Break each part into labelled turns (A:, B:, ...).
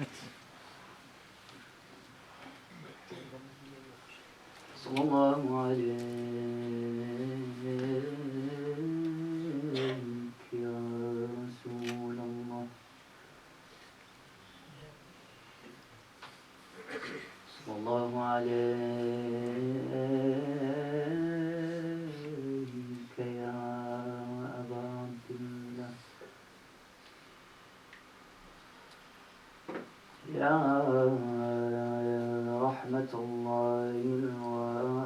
A: صلى الله عليك يا رسول الله صلى الله عليك يا أبا عبد الله يا رحمة الله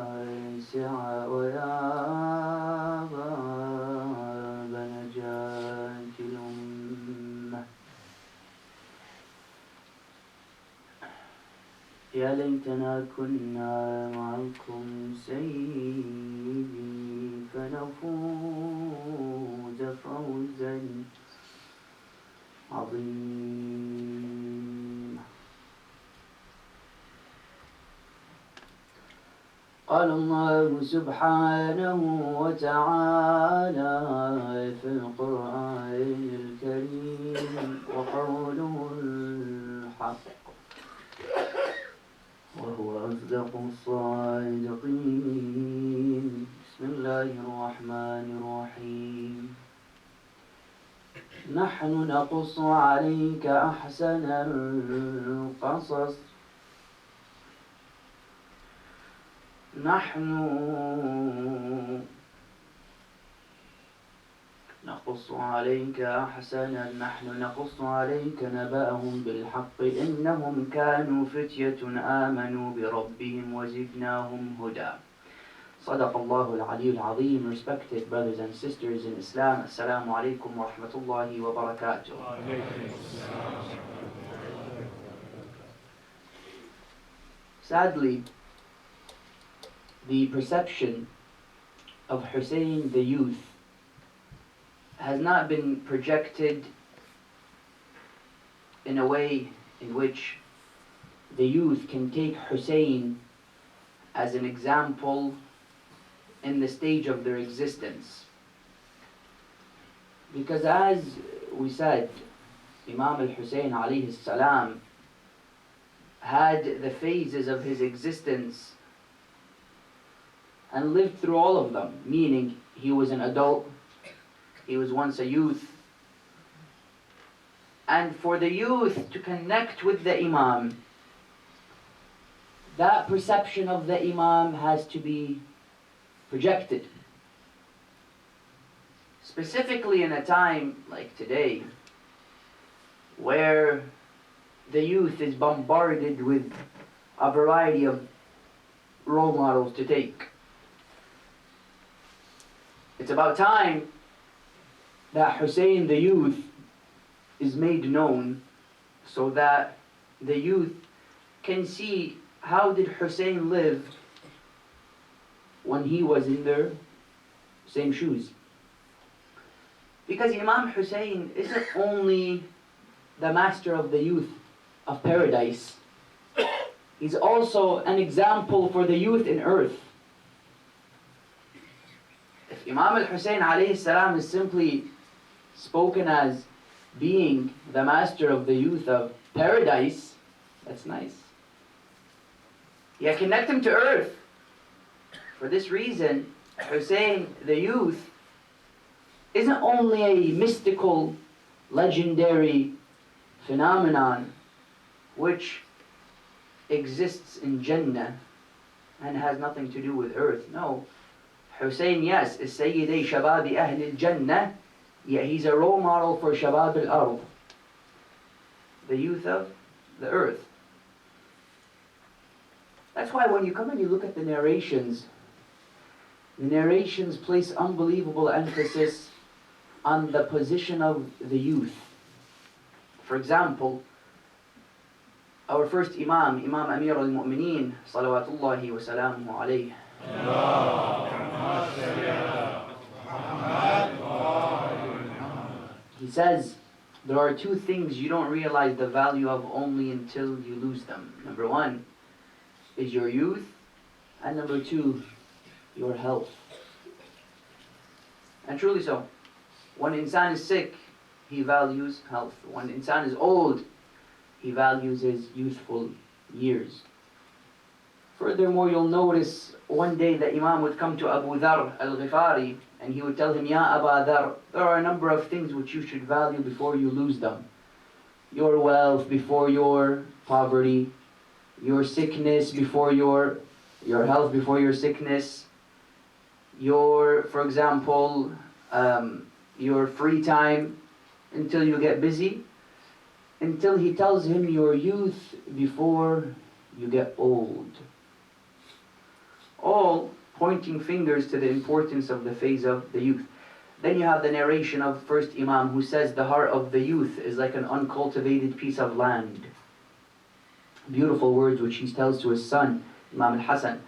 A: الواسعة ويا باب نجاة الأمة يا ليتنا كنا معكم سيدي فنفوز فوزا عظيما. قال الله سبحانه وتعالى في القرآن الكريم وقوله الحق وهو أصدق الصادقين. بسم الله الرحمن الرحيم. نحن نقص عليك أحسن القصص نحن نقص عليك نبأهم بالحق إنهم كانوا فتية آمنوا بربهم وزدناهم هدى. صدق الله العلي العظيم. Respected brothers and sisters in Islam, Assalamu alaikum wa rahmatullahi wa barakatuh. Sadly, the perception of Hussein the youth has not been projected in a way in which the youth can take Hussein as an example in the stage of their existence. Because as we said, Imam al-Hussain alayhi salam had the phases of his existence and lived through all of them, meaning he was an adult, he was once a youth. And for the youth to connect with the Imam, that perception of the Imam has to be projected. Specifically in a time like today, where the youth is bombarded with a variety of role models to take. It's about time that Hussein the youth is made known so that the youth can see how did Hussein live when he was in their same shoes. Because Imam Hussain isn't only the master of the youth of paradise, he's also an example for the youth in earth. If Imam al-Hussain alayhi salam is simply spoken as being the master of the youth of paradise, that's nice. Yeah, connect him to earth. For this reason, Hussein the youth isn't only a mystical, legendary phenomenon which exists in Jannah and has nothing to do with earth. No. Hussein, yes, is Sayyidi Shababi Ahl al-Jannah, yet he's a role model for Shabab al-Ard, the youth of the earth. That's why when you come and you look at the narrations place unbelievable emphasis on the position of the youth. For example, our first Imam, Imam Amir al-Mu'mineen, salawatullahi wa salamuhu alayhi. He says, there are two things you don't realize the value of only until you lose them. Number one is your youth, and number two, your health. And truly so. When insan is sick, he values health. When insan is old, he values his youthful years. Furthermore, you'll notice one day the Imam would come to Abu Dhar al-Ghifari and he would tell him, Ya Aba Dhar, there are a number of things which you should value before you lose them. Your wealth before your poverty, your sickness before your health before your sickness, for example, your free time until you get busy, until he tells him your youth before you get old. All pointing fingers to the importance of the phase of the youth. Then you have the narration of first Imam who says the heart of the youth is like an uncultivated piece of land. Beautiful words which he tells to his son, Imam Hussain.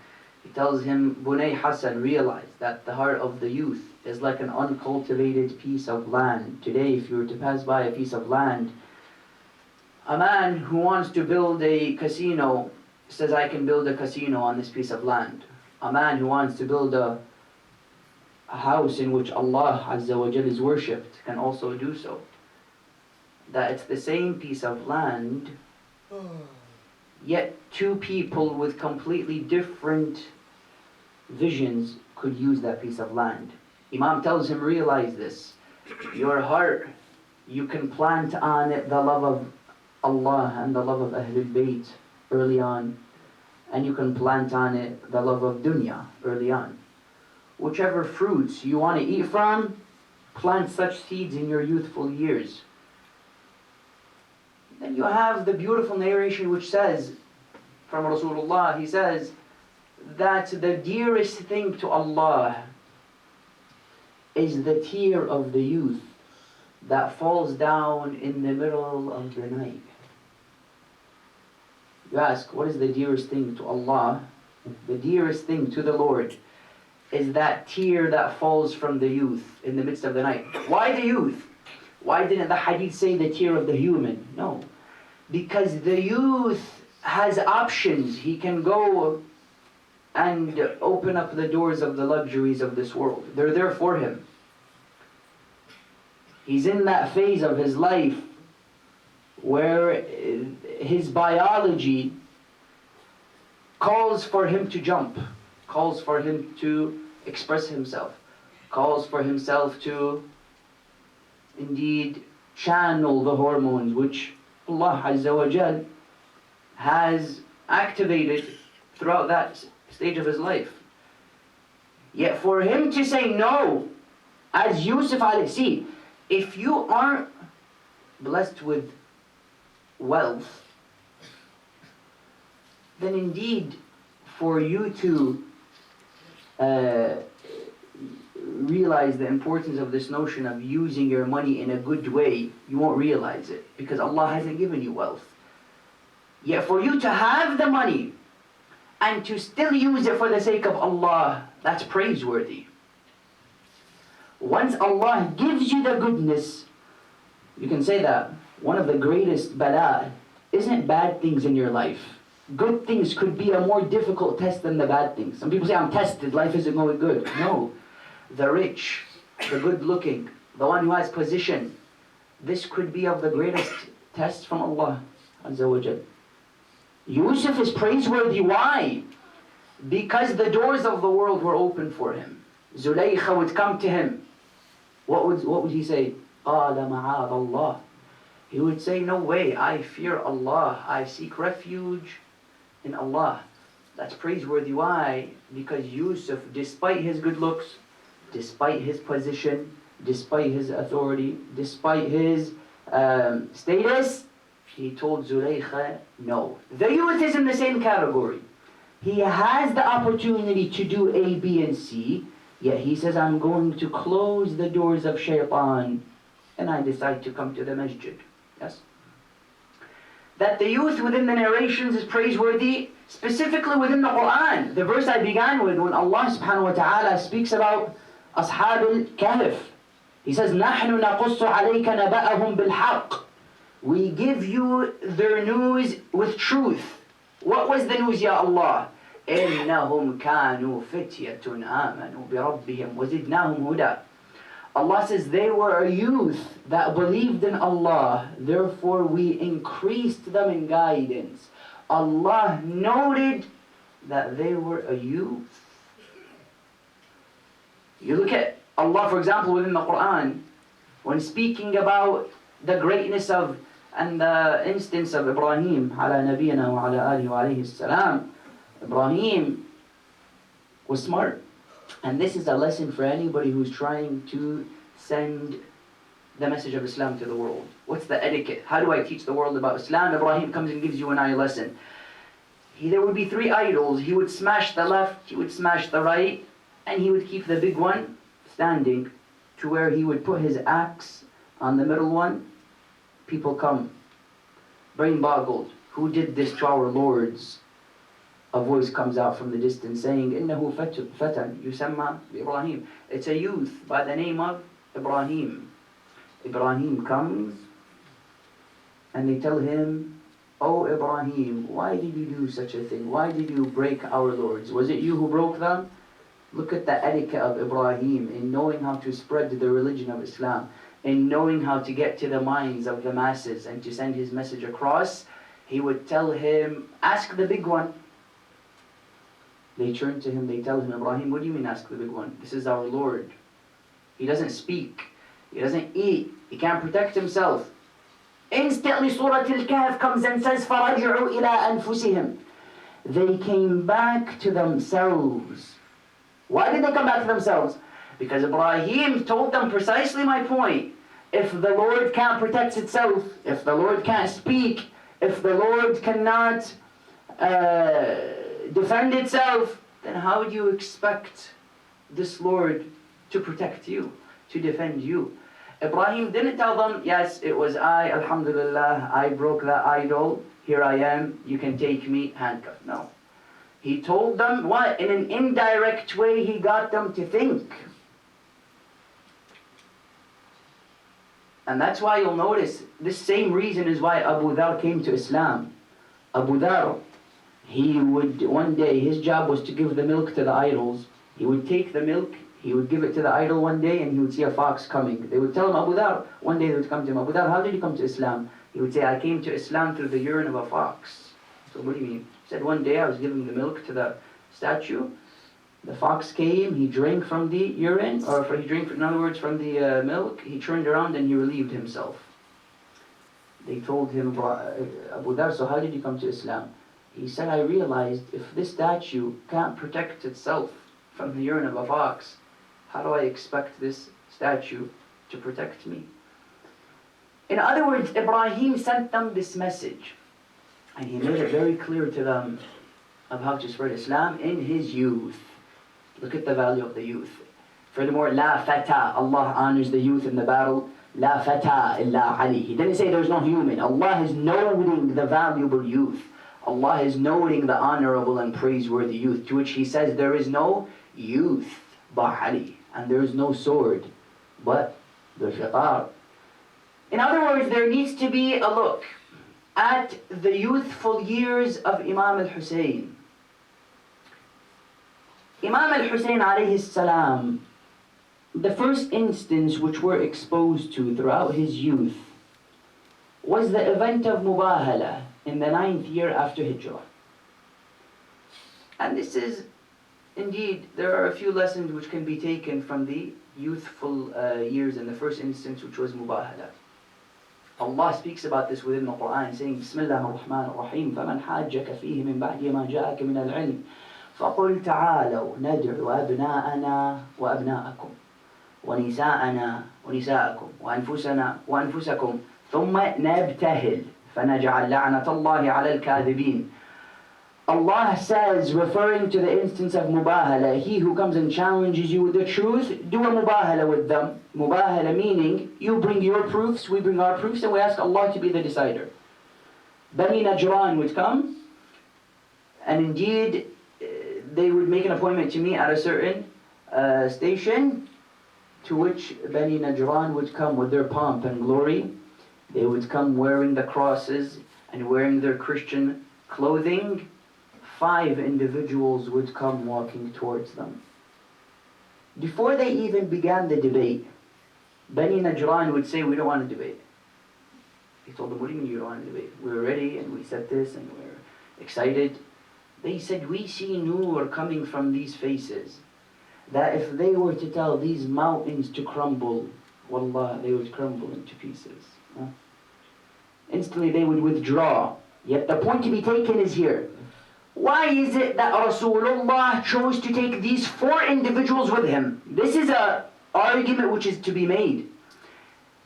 A: He tells him, Bunay Hassan, realize that the heart of the youth is like an uncultivated piece of land. Today, if you were to pass by a piece of land, a man who wants to build a casino says, I can build a casino on this piece of land. A man who wants to build a house in which Allah Azza wa Jal is worshipped can also do so. That it's the same piece of land, yet two people with completely different visions could use that piece of land. Imam tells him, realize this. Your heart, you can plant on it the love of Allah and the love of Ahlul Bayt early on, and you can plant on it the love of dunya early on. Whichever fruits you want to eat from, plant such seeds in your youthful years. Then you have the beautiful narration which says, from Rasulullah, he says, that the dearest thing to Allah is the tear of the youth that falls down in the middle of the night. You ask, what is the dearest thing to Allah? The dearest thing to the Lord is that tear that falls from the youth in the midst of the night. Why the youth? Why didn't the hadith say the tear of the human? No. Because the youth has options. He can go and open up the doors of the luxuries of this world. They're there for him. He's in that phase of his life where his biology calls for him to jump, calls for him to express himself, calls for himself to indeed channel the hormones which Allah Azza wa Jal has activated throughout that stage of his life. Yet for him to say no, as Yusuf see, if you aren't blessed with wealth, then indeed for you to realize the importance of this notion of using your money in a good way, you won't realize it because Allah hasn't given you wealth. Yet for you to have the money and to still use it for the sake of Allah, that's praiseworthy. Once Allah gives you the goodness, you can say that one of the greatest bala isn't bad things in your life. Good things could be a more difficult test than the bad things. Some people say, I'm tested, life isn't going good. No. The rich, the good looking, the one who has position, this could be of the greatest tests from Allah Azza wa Jal. Yusuf is praiseworthy. Why? Because the doors of the world were open for him. Zulaykha would come to him. What would he say? قَالَ مَعَاذَ اللَّهِ. He would say, no way, I fear Allah. I seek refuge in Allah. That's praiseworthy. Why? Because Yusuf, despite his good looks, despite his position, despite his authority, despite his status, he told Zulaykha, no. The youth is in the same category. He has the opportunity to do A, B, and C, yet he says, I'm going to close the doors of shaitan, and I decide to come to the masjid. Yes? That the youth within the narrations is praiseworthy, specifically within the Quran. The verse I began with, when Allah subhanahu wa ta'ala speaks about Ashab al-Kahf. He says, نَحْنُ نَقُصُّ عَلَيْكَ نَبَأَهُمْ بِالْحَقِّ. We give you their news with truth. What was the news, Ya Allah? إِنَّهُمْ كَانُوا فِتْيَةٌ آمَنُوا بِرَبِّهِمْ وَزِدْنَاهُمْ هُدًى. Allah says they were a youth that believed in Allah, therefore we increased them in guidance. Allah noted that they were a youth. You look at Allah, for example, within the Quran, when speaking about the greatness of and the instance of Ibrahim, ala nabiyana wa ala alihi wa alayhi salam, Ibrahim was smart. And this is a lesson for anybody who's trying to send the message of Islam to the world. What's the etiquette? How do I teach the world about Islam? Ibrahim comes and gives you an eye lesson. There would be 3 idols. He would smash the left, he would smash the right, and he would keep the big one standing to where he would put his axe on the middle one. People come, brain boggled. Who did this to our lords? A voice comes out from the distance saying, إِنَّهُ فَتًى يُسَمَّى Ibrahim. It's a youth by the name of Ibrahim. Ibrahim comes and they tell him, "Oh Ibrahim, why did you do such a thing? Why did you break our lords? Was it you who broke them?" Look at the etiquette of Ibrahim in knowing how to spread the religion of Islam, in knowing how to get to the minds of the masses and to send his message across. He would tell him, "Ask the big one." They turn to him, they tell him, "Ibrahim, what do you mean ask the big one? This is our Lord. He doesn't speak. He doesn't eat. He can't protect himself." Instantly Surah Al-Kahf comes and says, فَرَجِعُوا إِلَىٰ أَنفُسِهِمْ. They came back to themselves. Why did they come back to themselves? Because Ibrahim told them precisely my point. If the Lord can't protect itself, if the Lord can't speak, if the Lord cannot defend itself, then how would you expect this Lord to protect you, to defend you? Ibrahim didn't tell them, "Yes, it was I, alhamdulillah, I broke that idol, here I am, you can take me, handcuffed." No. He told them what? In an indirect way, he got them to think. And that's why you'll notice, this same reason is why Abu Dhar came to Islam. Abu Dhar, he would, one day, his job was to give the milk to the idols. He would take the milk, he would give it to the idol one day, and he would see a fox coming. They would tell him, Abu Dhar, one day they would come to him, "Abu Dhar, how did you come to Islam?" He would say, "I came to Islam through the urine of a fox." So what do you mean? He said, "One day I was giving the milk to the statue. The fox came, he drank from the urine, or he drank, in other words, from the milk. He turned around and he relieved himself." They told him, "Abu Dhar, so how did you come to Islam?" He said, "I realized if this statue can't protect itself from the urine of a fox, how do I expect this statue to protect me?" In other words, Ibrahim sent them this message. And he made it very clear to them of how to spread Islam in his youth. Look at the value of the youth. Furthermore, La fata, Allah honors the youth in the battle. La fata illa Ali. He didn't say there's no human. Allah is noting the valuable youth. Allah is noting the honorable and praiseworthy youth, to which he says there is no youth but Ali, and there is no sword but the shiqar. In other words, there needs to be a look at the youthful years of Imam Hussain. Imam Hussain alayhi salam, the first instance which we're exposed to throughout his youth was the event of Mubahala in the 9th year after Hijrah. And this is, indeed, there are a few lessons which can be taken from the youthful years in the first instance, which was Mubahala. Allah speaks about this within the Quran, saying, "Bismillah ar-Rahman ar-Rahim, فَمَنْ حَاجَّكَ فِيهِ مِنْ بَعْدِ مَا جَاءَكَ مِنَ الْعِلْمِ فَقُلْ تَعَالَوْا نَدْعُ أَبْنَاءَنَا وَأَبْنَاءَكُمْ وَنِسَاءَنَا وَنِسَاءَكُمْ وَأَنفُسَنَا وَأَنفُسَكُمْ ثُمَّ نَبْتَهِلْ فَنَجْعَلْ لَعْنَةَ اللَّهِ عَلَى الْكَاذِبِينَ." Allah says, referring to the instance of Mubahala, he who comes and challenges you with the truth, do a Mubahala with them. Mubahala meaning, you bring your proofs, we bring our proofs, and we ask Allah to be the decider. Bani Najjar would come, and indeed, they would make an appointment to meet at a certain station, to which Bani Najjar would come with their pomp and glory. They would come wearing the crosses and wearing their Christian clothing. 5 individuals would come walking towards them. Before they even began the debate, Bani Najjar would say, we don't want to debate. He told them, what do you mean you don't want to debate? We're ready and we said this and we're excited. They said, we see nur coming from these faces, that if they were to tell these mountains to crumble, wallah, they would crumble into pieces. Instantly they would withdraw. Yet the point to be taken is here. Why is it that Rasulullah chose to take these 4 individuals with him? This is an argument which is to be made.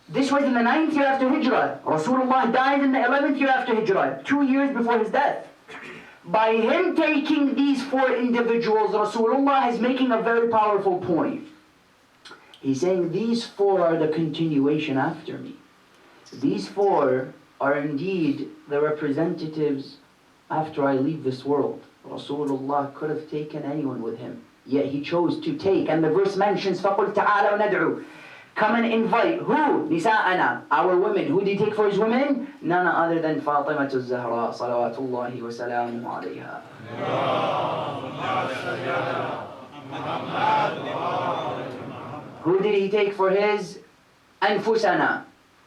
A: This was in the 9th year after Hijrah. Rasulullah died in the 11th year after Hijrah, 2 years before his death. By him taking these 4 individuals, Rasulullah is making a very powerful point. He's saying these 4 are the continuation after me. These 4 are indeed the representatives after I leave this world. Rasulullah could have taken anyone with him, yet he chose to take, and the verse mentions فَقُلْ تَعَالَوْ نَدْعُوا. Come and invite. Who? Nisa'ana, our women. Who did he take for his women? None other than Fatima al-Zahra, salawatullahi wa salamu alayha. Who did he take for his? Anfusana,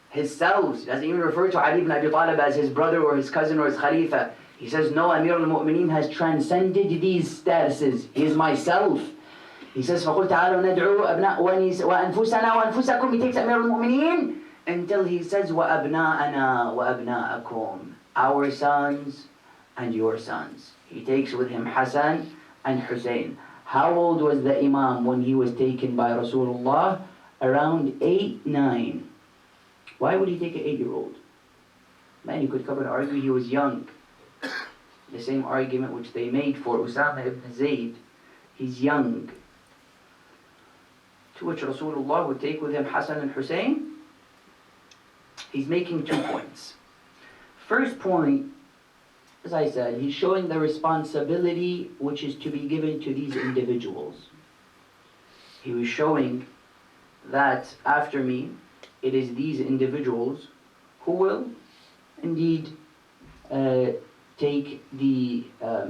A: his selves. He doesn't even refer to Ali ibn Abi Talib as his brother or his cousin or his Khalifa. He says, no, Amir al-Mu'mineen has transcended these statuses. He is myself. He says, فَقُلْ تَعَالُوا نَدْعُوا وَأَنفُسَنَا وَأَنفُسَكُمْ. He takes Amir al-Mu'mineen until he says, وَأَبْنَاءَنَا وَأَبْنَاءَكُمْ. Our sons and your sons. He takes with him Hassan and Hussein. How old was the Imam when he was taken by Rasulullah? Around 8, 9. Why would he take an 8-year-old? Man, you could come and argue he was young. The same argument which they made for Usama ibn Zayd. He's young. To which Rasulullah would take with him Hassan and Hussein. He's making 2 points. First point, as I said, he's showing the responsibility which is to be given to these individuals. He was showing that after me, it is these individuals who will indeed take the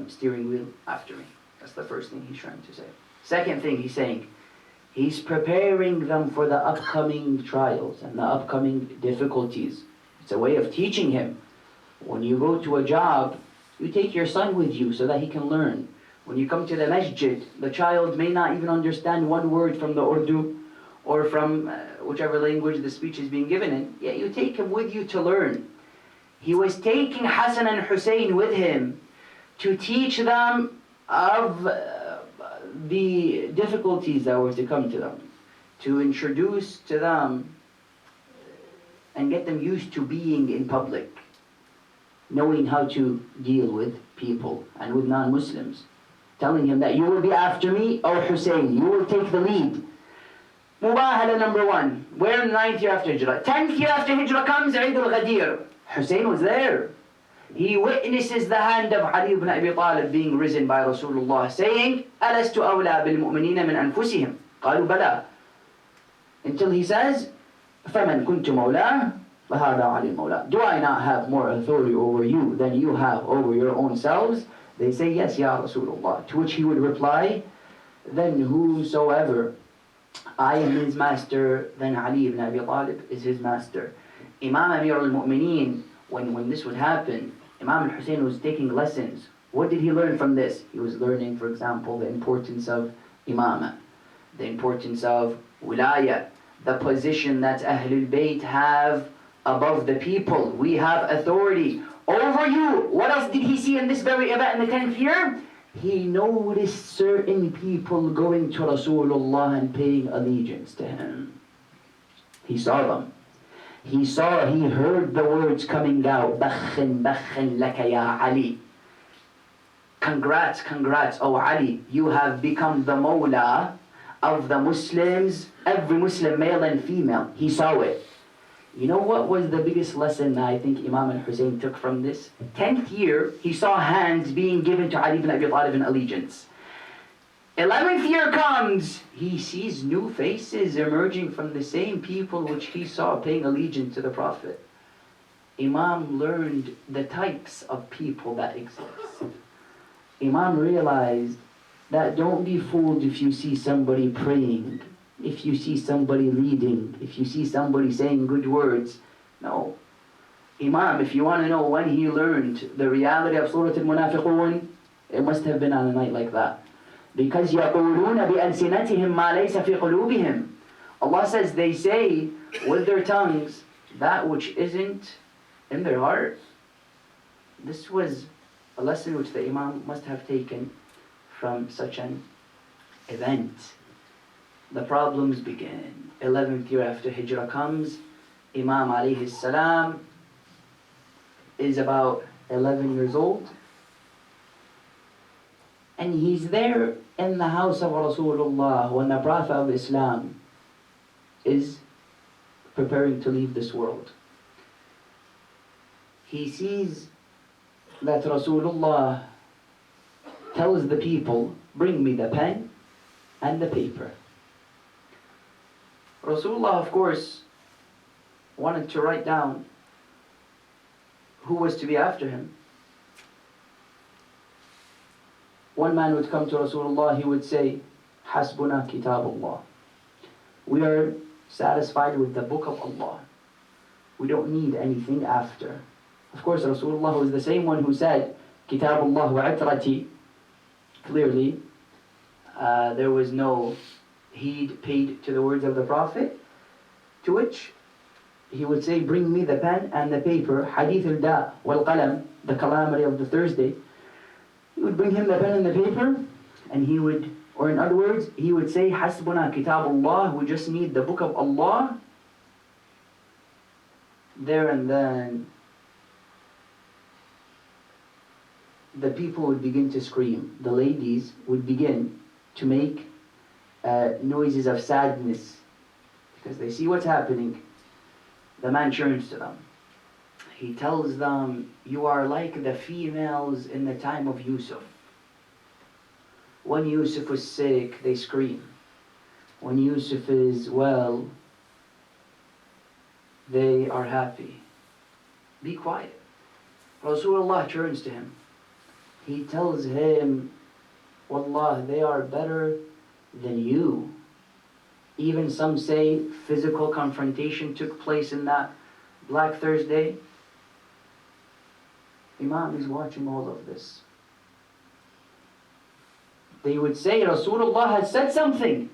A: steering wheel after me. That's the first thing he's trying to say. Second thing he's saying, he's preparing them for the upcoming trials and the upcoming difficulties. It's a way of teaching him. When you go to a job, you take your son with you so that he can learn. When you come to the masjid, the child may not even understand one word from the Urdu or from whichever language the speech is being given in, yet you take him with you to learn. He was taking Hassan and Hussein with him to teach them of the difficulties that were to come to them, to introduce to them and get them used to being in public, knowing how to deal with people and with non-Muslims, telling him that you will be after me, O Hussein, you will take the lead. Mubahala number 1, we're in the 9th year after Hijrah. 10th year after Hijrah comes Eid al-Ghadir. Hussein was there. He witnesses the hand of Ali ibn Abi Talib being risen by Rasulullah, saying, أَلَسْتُ أَوْلَى بِالْمُؤْمِنِينَ مِنْ أَنفُسِهِمْ قَالُوا بَلَى. Until he says, فَمَنْ كُنْتُ مَوْلَاهُ فَهَذَا عَلِي الْمَوْلَى. Do I not have more authority over you than you have over your own selves? They say, yes, Ya Rasulullah. To which he would reply, then whosoever I am his master, then Ali ibn Abi Talib is his master. Imam Amir al-Mu'mineen, when this would happen, Imam al-Hussein was taking lessons. What did he learn from this? He was learning, for example, the importance of imamah, the importance of wilayah, the position that Ahlul Bayt have above the people. We have authority over you. What else did he see in this very event in the 10th year? He noticed certain people going to Rasulullah and paying allegiance to him. He saw them. He heard the words coming out, Bakhin, Bakhin laka ya Ali. Congrats, congrats, oh Ali, you have become the Mawla of the Muslims, every Muslim, male and female. He saw it. You know what was the biggest lesson that I think Imam al-Hussein took from this? 10th year, he saw hands being given to Ali ibn Abi Talib in allegiance. 11th year comes, he sees new faces emerging from the same people which he saw paying allegiance to the Prophet. Imam learned the types of people that exist. Imam realized that don't be fooled if you see somebody praying. if you see somebody leading, if you see somebody saying good words. No. Imam, if you want to know when he learned the reality of Surah Al-Munafiqun, it must have been on a night like that. Because يَقُولُونَ بِأَلْسِنَتِهِمْ مَا لَيْسَ فِي قُلُوبِهِمْ. Allah says they say with their tongues that which isn't in their heart. This was a lesson which the Imam must have taken from such an event. The problems begin. 11th year after Hijrah comes. Imam alayhi salam is about 11 years old. And he's there in the house of Rasulullah when the Prophet of Islam is preparing to leave this world. He sees that Rasulullah tells the people, bring me the pen and the paper. Rasulullah, of course, wanted to write down who was to be after him. One man would come to Rasulullah, he would say, Hasbuna kitabullah. We are satisfied with the book of Allah. We don't need anything after. Of course, Rasulullah was the same one who said, Kitabullah wa itrati. Clearly, there was no heed paid to the words of the Prophet, to which he would say, bring me the pen and the paper, Hadith al-Da wal qalam, the calamity of the Thursday. He would bring him the pen and the paper, and he would, or in other words, he would say, Hasbuna kitabullah, we just need the book of Allah. There and then, the people would begin to scream. The ladies would begin to make noises of sadness because they see what's happening. The man turns to them. He tells them, you are like the females in the time of Yusuf. When Yusuf was sick, they scream. When Yusuf is well, they are happy. Be quiet. Rasulullah turns to him. He tells him, Wallah, they are better than you. Even some say physical confrontation took place in that Black Thursday. Imam is watching all of this. They would say Rasulullah has said something.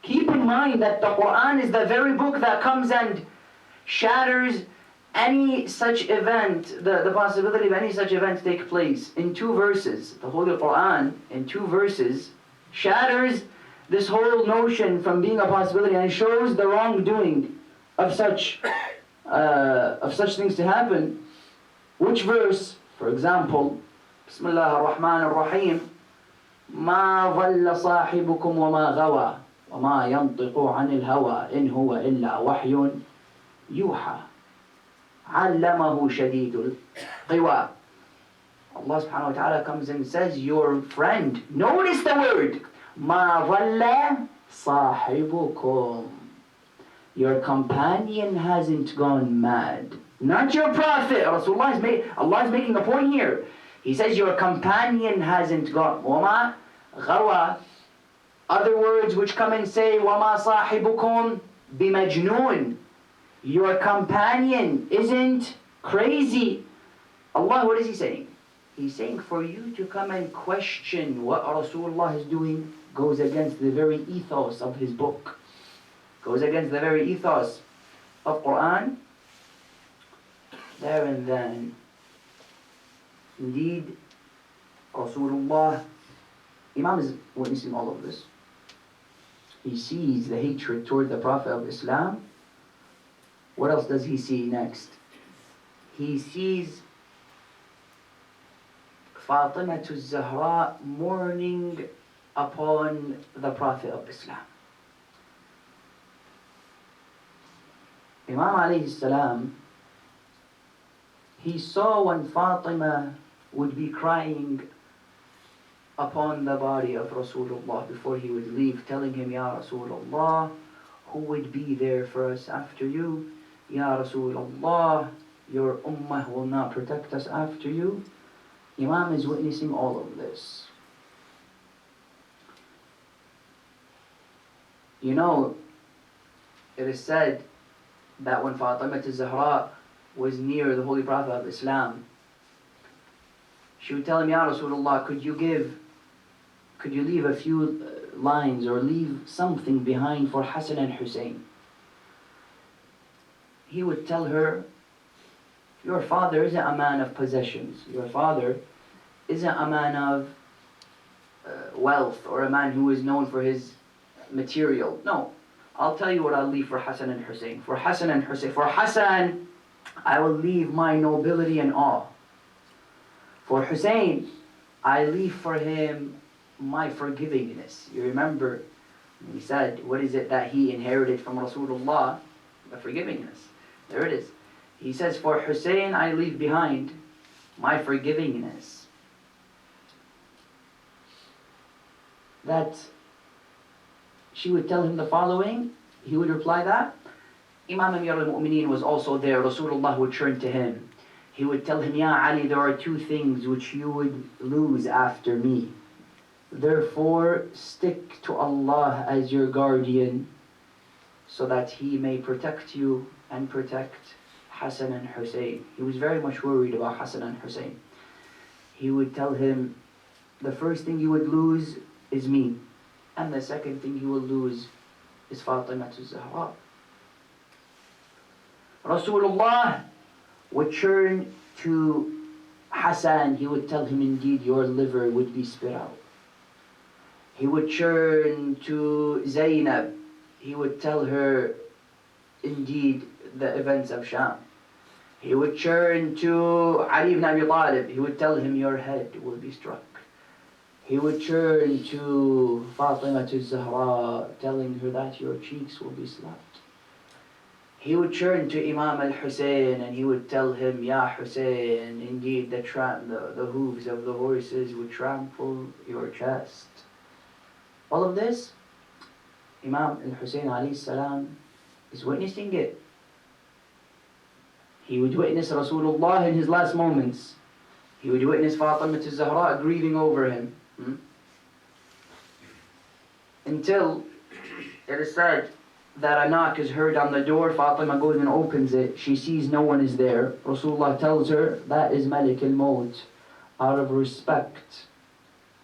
A: Keep in mind that the Quran is the very book that comes and shatters any such event, the possibility of any such event take place. In 2 verses, the Holy Quran, in 2 verses, shatters this whole notion from being a possibility and shows the wrongdoing of such things to happen. Which verse? For example, Bismillah ar-Rahman ar-Rahim, ما ظل صاحبكم وما غوى وما ينطق عن الهوى إن هو إلا وحي يوحى علمه شديد القوى. Allah subhanahu wa ta'ala comes and says, your friend, notice the word, ما ظل صاحبكم. Your companion hasn't gone mad. Not your prophet. Allah is making a point here. He says your companion hasn't gone. وَمَا غَوَى. Other words which come and say, وَمَا صَاحِبُكُمْ بِمَجْنُونَ. Your companion isn't crazy. Allah, what is He saying? He's saying for you to come and question what Rasulullah is doing goes against the very ethos of his book. Goes against the very ethos of Quran. There and then, indeed, Rasulullah, Imam is witnessing all of this. He sees the hatred toward the Prophet of Islam. What else does he see next? He sees Fatima al-Zahra mourning upon the Prophet of Islam. Imam alayhi salam, he saw when Fatima would be crying upon the body of Rasulullah before he would leave, telling him, Ya Rasulullah, who would be there for us after you? Ya Rasulullah, your ummah will not protect us after you. Imam is witnessing all of this. You know, It is said that when Fatima al-Zahra was near the Holy Prophet of Islam, she would tell him, Ya Rasulullah, could you leave a few lines or leave something behind for Hassan and Hussein? He would tell her, your father isn't a man of possessions. Your father isn't a man of wealth or a man who is known for his material. No, I'll tell you what I'll leave for Hassan and Hussein. For Hassan and Hussein. For Hassan, I will leave my nobility and awe. For Hussein, I leave for him my forgivingness. You remember, he said, what is it that he inherited from Rasulullah? The forgivingness. There it is. He says, for Hussein, I leave behind my forgivingness. That she would tell him the following. He would reply that. Imam Amir al-Mu'mineen was also there. Rasulullah would turn to him. He would tell him, Ya Ali, there are two things which you would lose after me. Therefore, stick to Allah as your guardian so that He may protect you and protect Hassan and Hussein. He was very much worried about Hassan and Hussein. He would tell him, the first thing you would lose is me. And the second thing you will lose is Fatima al-Zahra. Rasulullah would turn to Hassan. He would tell him, indeed, your liver would be spit out. He would turn to Zainab. He would tell her, indeed, the events of Sham. He would turn to Ali ibn Abi Talib. He would tell him, your head will be struck. He would turn to Fatima al-Zahra, telling her that your cheeks will be slapped. He would turn to Imam al-Hussain and he would tell him, Ya Hussein, indeed the hooves of the horses would trample your chest. All of this, Imam al-Hussain alayhi salam is witnessing it. He would witness Rasulullah in his last moments. He would witness Fatima al-Zahra grieving over him. Until it is said that a knock is heard on the door. Fatima goes and opens it. She sees no one is there. Rasulullah tells her, that is Malik al-Maut, out of respect,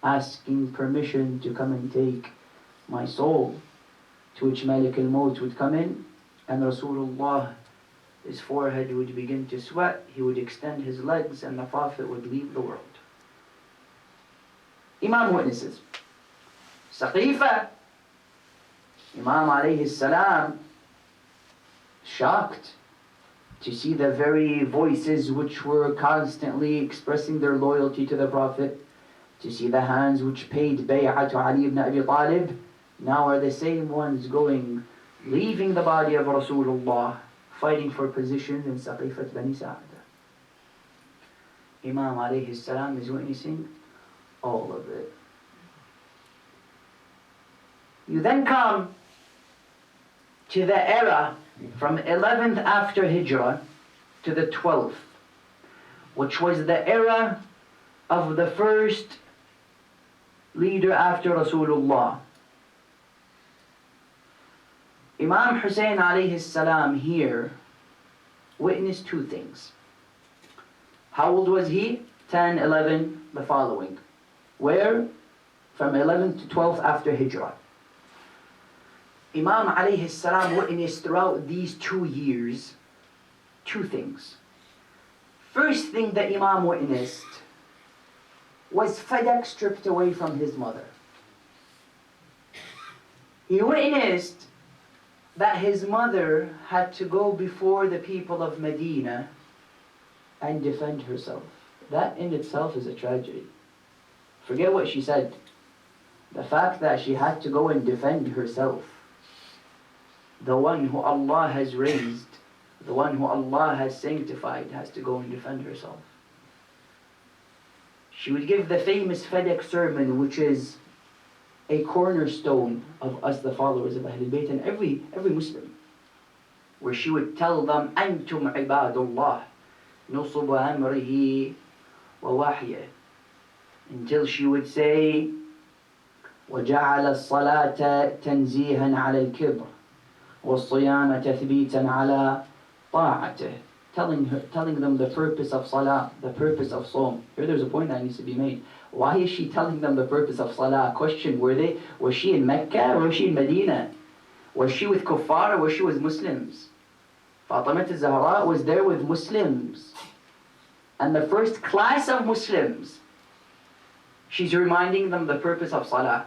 A: asking permission to come and take my soul. To which Malik al-Maut would come in, and Rasulullah, his forehead would begin to sweat. He would extend his legs, and the Prophet would leave the world. Imam witnesses. Saqifa, Imam alayhi salam, shocked to see the very voices which were constantly expressing their loyalty to the Prophet, to see the hands which paid bay'ah to Ali ibn Abi Talib, now are the same ones leaving the body of Rasulullah, fighting for positions in Saqifat Bani Sa'ada. Imam alayhi salam is witnessing all of it. You then come to the era from 11th after Hijrah to the 12th, which was the era of the first leader after Rasulullah. Imam Hussain alayhi salam here witnessed two things. How old was he? 10, 11, the following. Where? From 11th to 12th after Hijrah. Imam alayhi salam witnessed throughout these 2 years two things. First thing that Imam witnessed was Fadak stripped away from his mother. He witnessed that his mother had to go before the people of Medina and defend herself. That in itself is a tragedy. Forget what she said. The fact that she had to go and defend herself. The one who Allah has raised, the one who Allah has sanctified, has to go and defend herself. She would give the famous Fadak sermon, which is a cornerstone of us, the followers of Ahlul Bayt, and every Muslim, where she would tell them, Antum ibadullah, nusubu amrihi wa wahyah, until she would say, وَجَعَلَ الصَّلَاةَ تَنْزِيهًا عَلَى الْكِبْرِ وَالصِّيَامَ تَثْبِيتًا عَلَى طَاعَتِهِ. Telling them the purpose of salah, the purpose of Sawm. Here there's a point that needs to be made. Why is she telling them the purpose of salah? Question, was she in Mecca or was she in Medina? Was she with kuffar or was she with Muslims? Fatima al-Zahra was there with Muslims. And the first class of Muslims. She's reminding them the purpose of salah.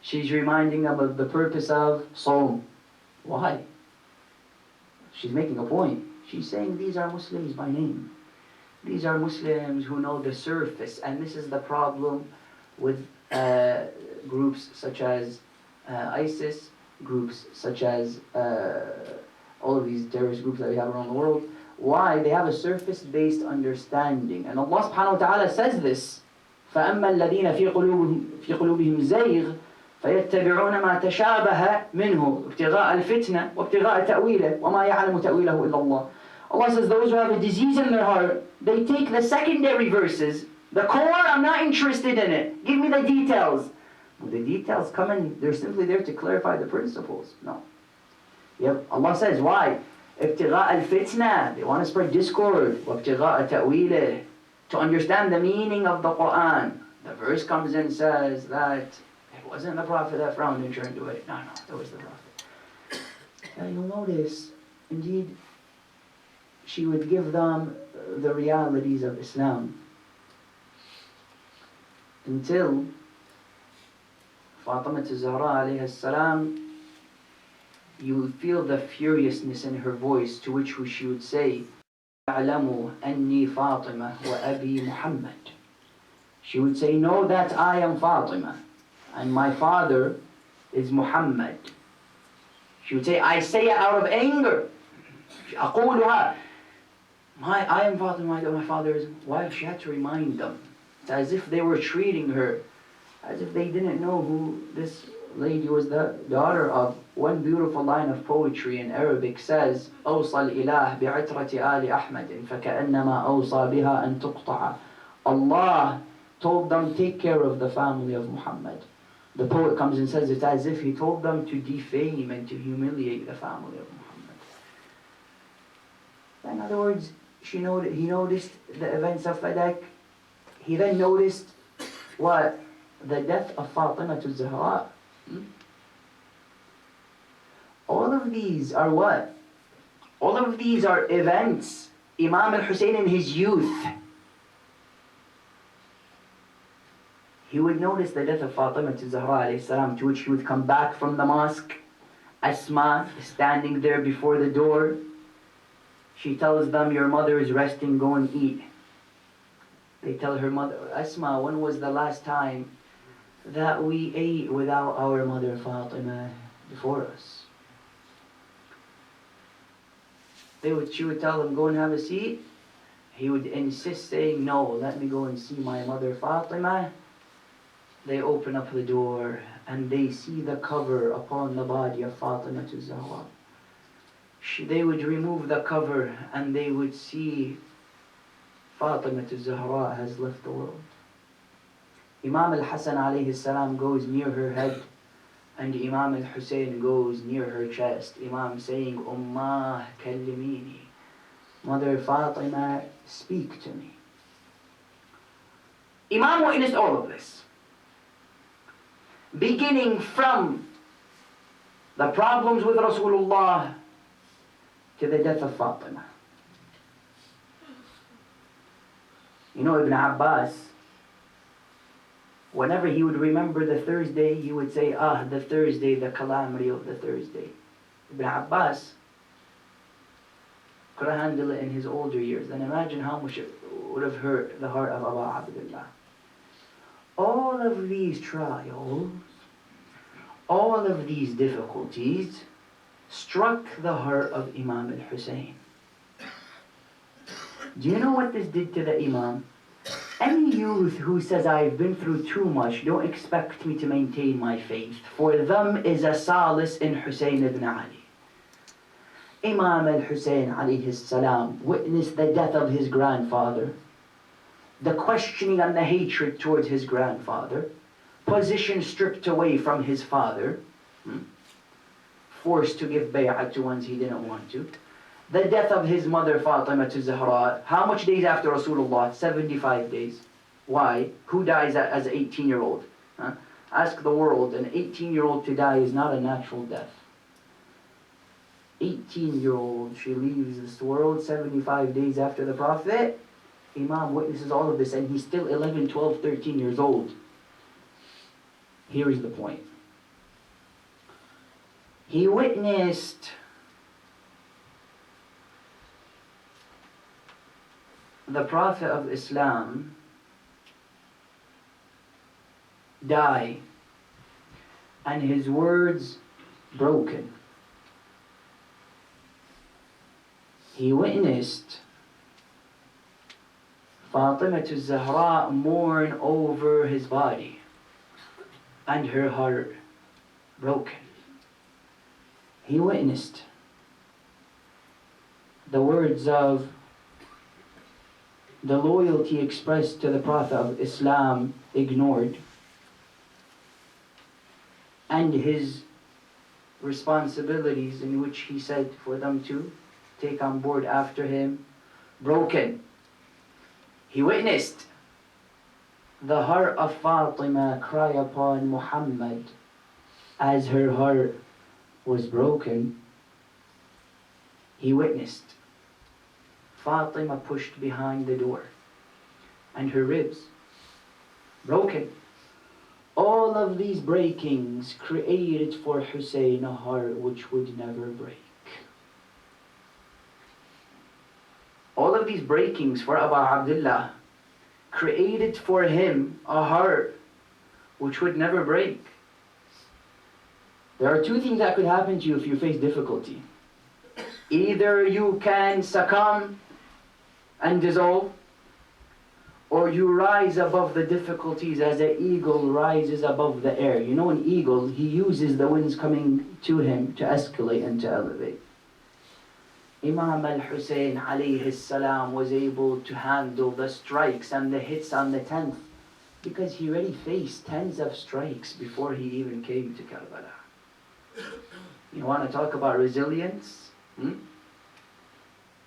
A: She's reminding them of the purpose of Sawm. Why? She's making a point. She's saying these are Muslims by name. These are Muslims who know the surface, and this is the problem with groups such as ISIS, groups such as all of these terrorist groups that we have around the world. Why? They have a surface-based understanding. And Allah subhanahu wa ta'ala says this, فَأَمَّا الَّذِينَ فِي قُلُوبِهِمْ زَيْغٌ فَيَتَّبِعُونَ مَا تَشَابَهَ مِنْهُ ابْتِغَاءَ الْفِتْنَةِ وَابْتِغَاءَ تَأْوِيلِهِ وَمَا يَعْلَمُ تَأْوِيلَهُ إِلَّا اللَّهُ. Allah says those who have a disease in their heart, they take the secondary verses. The core, I'm not interested in it. Give me the details. Well, the details come in, they're simply there to clarify the principles. No. Yep. Allah says, why? ابتغاء الفتنة. They want to spread discord. وابتغاء تأويله. To understand the meaning of the Quran. The verse comes in and says that it wasn't the Prophet that frowned and turned away. No, that was the Prophet. And you'll notice, indeed, she would give them the realities of Islam until Fatima al-Zahra alayhi salam, you would feel the furiousness in her voice, to which she would say, أَعْلَمُ أَنِّي فَاطِمَةٌ وَأَبِي مُحَمَّدٌ. She would say, know that I am Fatima and my father is Muhammad. She would say, I say it out of anger. أقولها. I am Fatima, my father is. Why? She had to remind them. It's as if they were treating her as if they didn't know who this lady was, the daughter of. One beautiful line of poetry in Arabic says, أوصى الإله بعترة آل أحمد فكأنما أوصى بها أن تقطع. Allah told them, take care of the family of Muhammad. The poet comes and says it's as if he told them to defame and to humiliate the family of Muhammad. In other words, he noticed the events of Fadak. He then noticed what? The death of Fatima al-Zahra. All of these are what? All of these are events. Imam Hussain in his youth, he would notice the death of Fatima al-Zahra alayhi salam, to which he would come back from the mosque. Asma standing there before the door. She tells them, your mother is resting, go and eat. They tell her mother, Asma, when was the last time that we ate without our mother Fatima before us? She would tell them, go and have a seat. He would insist, saying, no, let me go and see my mother Fatima. They open up the door and they see the cover upon the body of Fatima al-Zahra. They would remove the cover and they would see Fatima al-Zahra has left the world. Imam al-Hasan alayhi salam goes near her head and Imam al-Hussain goes near her chest. Imam saying, Ummah kallimini. Mother Fatima, speak to me. Imam witnessed all of this. Beginning from the problems with Rasulullah to the death of Fatima. You know, Ibn Abbas, whenever he would remember the Thursday, he would say, the Thursday, the calamity of the Thursday. Ibn Abbas could handle it in his older years. Then imagine how much it would have hurt the heart of Abu Abdullah. All of these trials, all of these difficulties struck the heart of Imam al-Hussain. Do you know what this did to the Imam? Any youth who says, I've been through too much, don't expect me to maintain my faith. For them is a solace in Hussain ibn Ali. Imam al-Hussain alayhi salam witnessed the death of his grandfather, the questioning and the hatred towards his grandfather, position stripped away from his father, forced to give bay'ah to ones he didn't want to. The death of his mother Fatima to Zahra. How much days after Rasulullah? 75 days. Why? Who dies as an 18-year-old? Huh? Ask the world, an 18-year-old to die is not a natural death. 18-year-old, she leaves this world 75 days after the Prophet. Imam witnesses all of this and he's still 11, 12, 13 years old. Here is the point. He witnessed the Prophet of Islam die and his words broken. He witnessed Fatima to Zahra mourn over his body and her heart broken. He witnessed the words of the loyalty expressed to the Prophet of Islam ignored, and his responsibilities in which he said for them to take on board after him broken. He witnessed the heart of Fatima cry upon Muhammad as her heart was broken. He witnessed Fatima pushed behind the door and her ribs broken. All of these breakings created for Hussein a heart which would never break. All of these breakings for Abu Abdullah created for him a heart which would never break. There are two things that could happen to you if you face difficulty. Either you can succumb and dissolve, or you rise above the difficulties as an eagle rises above the air. You know, an eagle, he uses the winds coming to him to escalate and to elevate. Imam Hussain alayhi salam was able to handle the strikes and the hits on the 10th because he already faced tens of strikes before he even came to Karbala. You want to talk about resilience?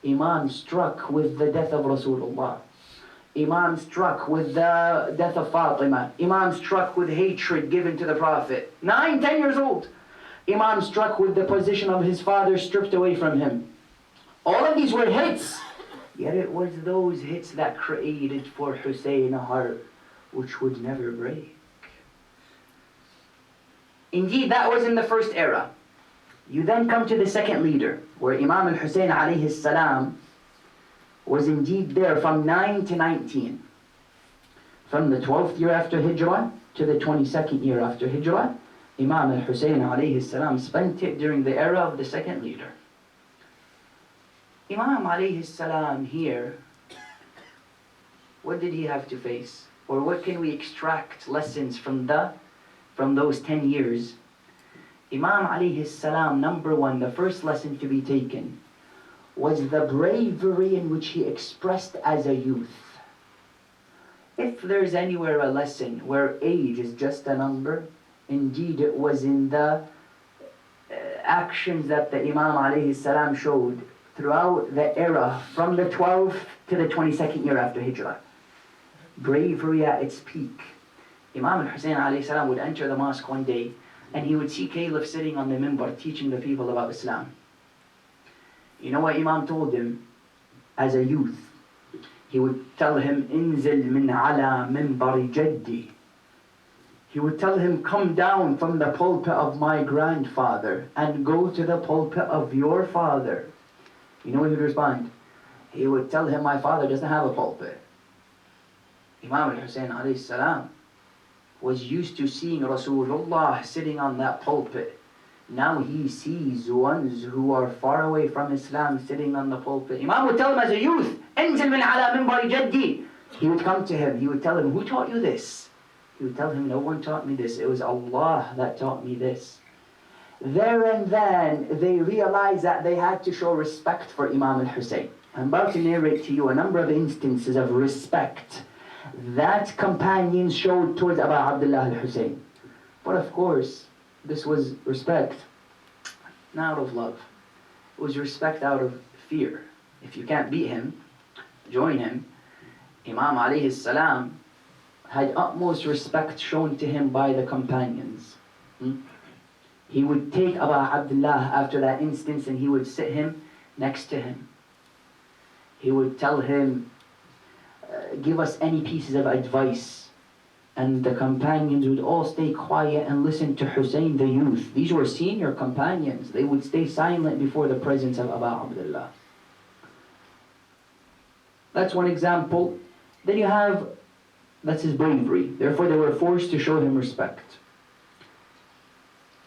A: Imam struck with the death of Rasulullah. Imam struck with the death of Fatima. Imam struck with hatred given to the Prophet. 9, 10 years old. Imam struck with the position of his father stripped away from him. All of these were hits. Yet it was those hits that created for Hussein a heart which would never break. Indeed, that was in the first era. You then come to the second leader, where Imam Hussain alayhi salam was indeed there from 9 to 19. From the 12th year after Hijrah to the 22nd year after Hijrah, Imam Hussain alayhi salam spent it during the era of the second leader. Imam alayhi salam here, what did he have to face? Or what can we extract lessons from those 10 years? Imam alayhi salam, number one, the first lesson to be taken was the bravery in which he expressed as a youth. If there's anywhere a lesson where age is just a number, indeed it was in the actions that the Imam alayhi salam showed throughout the era from the 12th to the 22nd year after Hijrah. Bravery at its peak. Imam Hussain alayhi salam would enter the mosque one day and he would see Caliph sitting on the minbar teaching the people about Islam. You know what Imam told him as a youth? He would tell him, Inzil min ala minbari jaddi. He would tell him, come down from the pulpit of my grandfather and go to the pulpit of your father. You know what he would respond? He would tell him, my father doesn't have a pulpit. Imam Hussain alayhi salam was used to seeing Rasulullah sitting on that pulpit. Now he sees ones who are far away from Islam sitting on the pulpit. Imam would tell him as a youth, Enzil min ala minbari jaddi. He would come to him, he would tell him, who taught you this? He would tell him, no one taught me this. It was Allah that taught me this. There and then, they realized that they had to show respect for Imam al-Hussain. I'm about to narrate to you a number of instances of respect that companions showed towards Abu Abdullah al-Hussain. But of course, this was respect not out of love. It was respect out of fear. If you can't beat him, join him. Imam alayhi salam had utmost respect shown to him by the companions. He would take Abu Abdullah after that instance and he would sit him next to him. He would tell him, give us any pieces of advice. And the companions would all stay quiet and listen to Hussein the youth. These were senior companions. They would stay silent before the presence of Abu Abdullah. That's one example. Then you have, that's his bravery. Therefore they were forced to show him respect.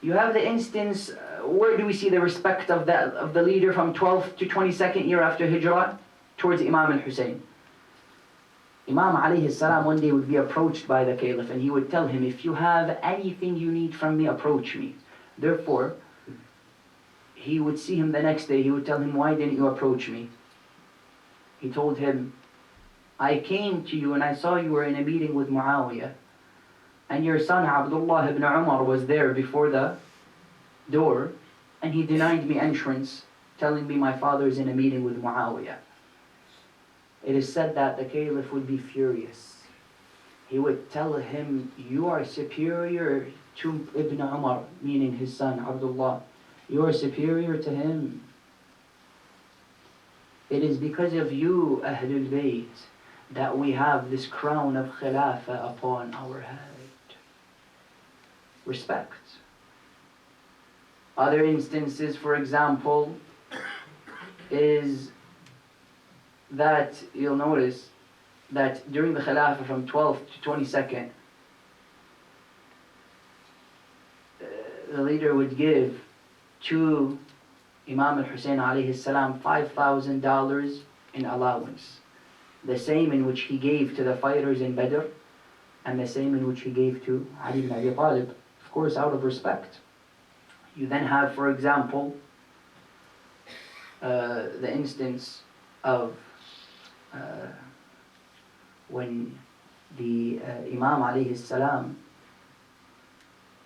A: You have the instance, where do we see the respect of the leader from 12th to 22nd year after Hijrah? Towards Imam Hussain. Imam alayhi salam one day would be approached by the caliph and he would tell him, if you have anything you need from me, approach me. Therefore, he would see him the next day, he would tell him, why didn't you approach me? He told him, I came to you and I saw you were in a meeting with Muawiyah. And your son Abdullah ibn Umar was there before the door and he denied me entrance, telling me my father is in a meeting with Muawiyah. It is said that the caliph would be furious. He would tell him, you are superior to Ibn Umar, meaning his son Abdullah. You are superior to him. It is because of you, Ahlul Bayt, that we have this crown of Khilafah upon our head. Respect. Other instances, for example, is that you'll notice that during the Khilafah from 12th to 22nd, the leader would give to Imam Hussain alayhi salam $5,000 in allowance. The same in which he gave to the fighters in Badr, and the same in which he gave to Ali ibn Abi Talib, of course out of respect. You then have, for example, the instance of when the Imam alayhi salam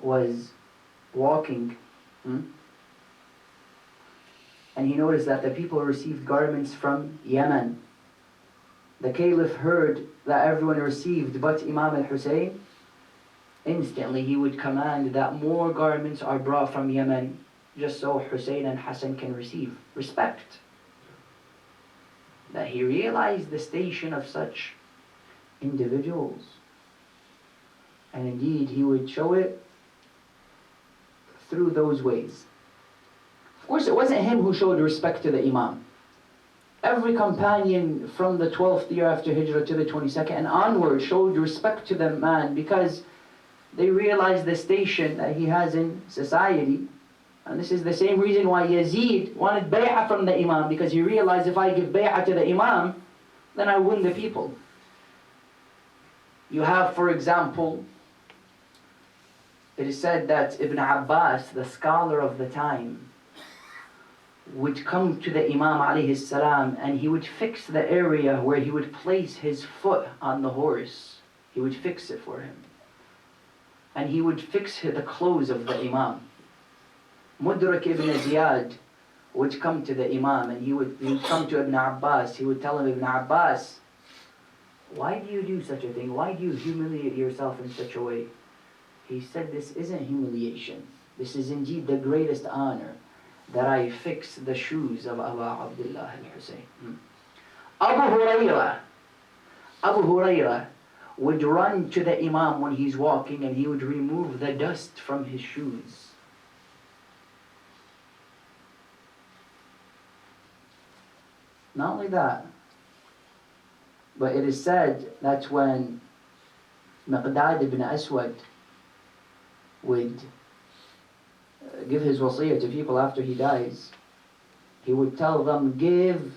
A: was walking and he noticed that the people received garments from Yemen. The caliph heard that everyone received but Imam al-Hussein. Instantly he would command that more garments are brought from Yemen, just so Hussein and Hassan can receive respect. That he realized the station of such individuals. And indeed he would show it through those ways. Of course, it wasn't him who showed respect to the Imam. Every companion from the 12th year after Hijrah to the 22nd and onward showed respect to the man because they realized the station that he has in society. And this is the same reason why Yazid wanted bay'ah from the Imam, because he realized if I give bay'ah to the Imam, then I win the people. You have, for example, it is said that Ibn Abbas, the scholar of the time, would come to the Imam alayhi salam and he would fix the area where he would place his foot on the horse. He would fix it for him. And he would fix the clothes of the Imam. Mudrak ibn Ziyad would come to the Imam and he would come to Ibn Abbas. He would tell him, Ibn Abbas, why do you do such a thing? Why do you humiliate yourself in such a way? He said, this isn't humiliation. This is indeed the greatest honor, that I fix the shoes of Abu Abdullah al-Hussein. Abu Hurairah would run to the Imam when he's walking and he would remove the dust from his shoes. Not only that, but it is said that when Miqdad ibn Aswad would give his wasiyah to people after he dies, he would tell them, give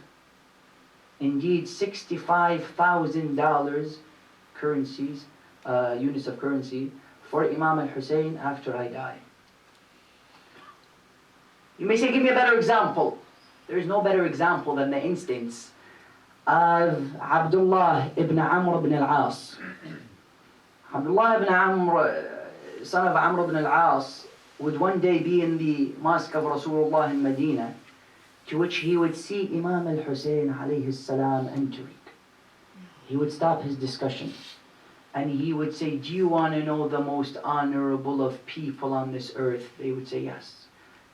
A: indeed $65,000 currencies, units of currency, for Imam al-Hussein after I die. You may say, give me a better example. There is no better example than the instance of Abdullah ibn Amr ibn al-As. Abdullah ibn Amr, son of Amr ibn al-As, would one day be in the mosque of Rasulullah in Medina, to which he would see Imam Hussain alayhi salam entering. He would stop his discussion and he would say, do you want to know the most honorable of people on this earth? They would say, yes.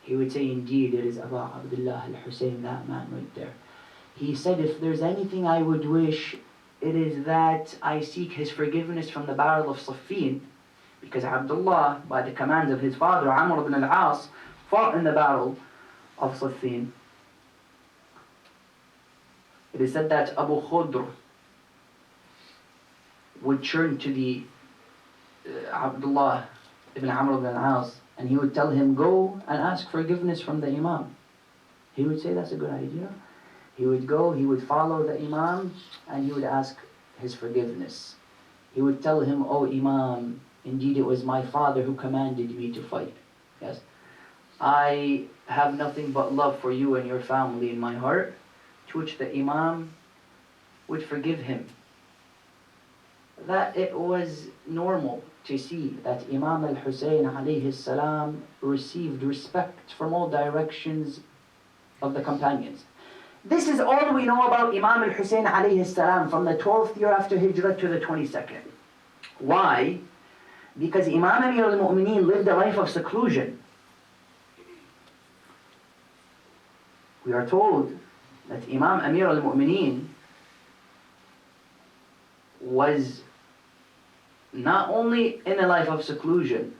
A: He would say, indeed, it is Abu Abdullah al-Hussain, that man right there. He said, if there's anything I would wish, it is that I seek his forgiveness from the battle of Siffin, because Abdullah, by the commands of his father, Amr ibn al-As, fought in the battle of Siffin. It is said that Abu Khudr would turn to the Abdullah ibn Amr ibn al-As, and he would tell him, go and ask forgiveness from the Imam. He would say, that's a good idea. He would go, he would follow the Imam, and he would ask his forgiveness. He would tell him, oh Imam, indeed it was my father who commanded me to fight. Yes. I have nothing but love for you and your family in my heart. To which the Imam would forgive him. That it was normal to see that Imam al-Hussain alayhi salam received respect from all directions of the companions. This is all we know about Imam al-Hussain alayhi salam from the 12th year after Hijrah to the 22nd. Why? Because Imam Amir al-Mu'mineen lived a life of seclusion. We are told that Imam Amir al-Mu'mineen was not only in a life of seclusion,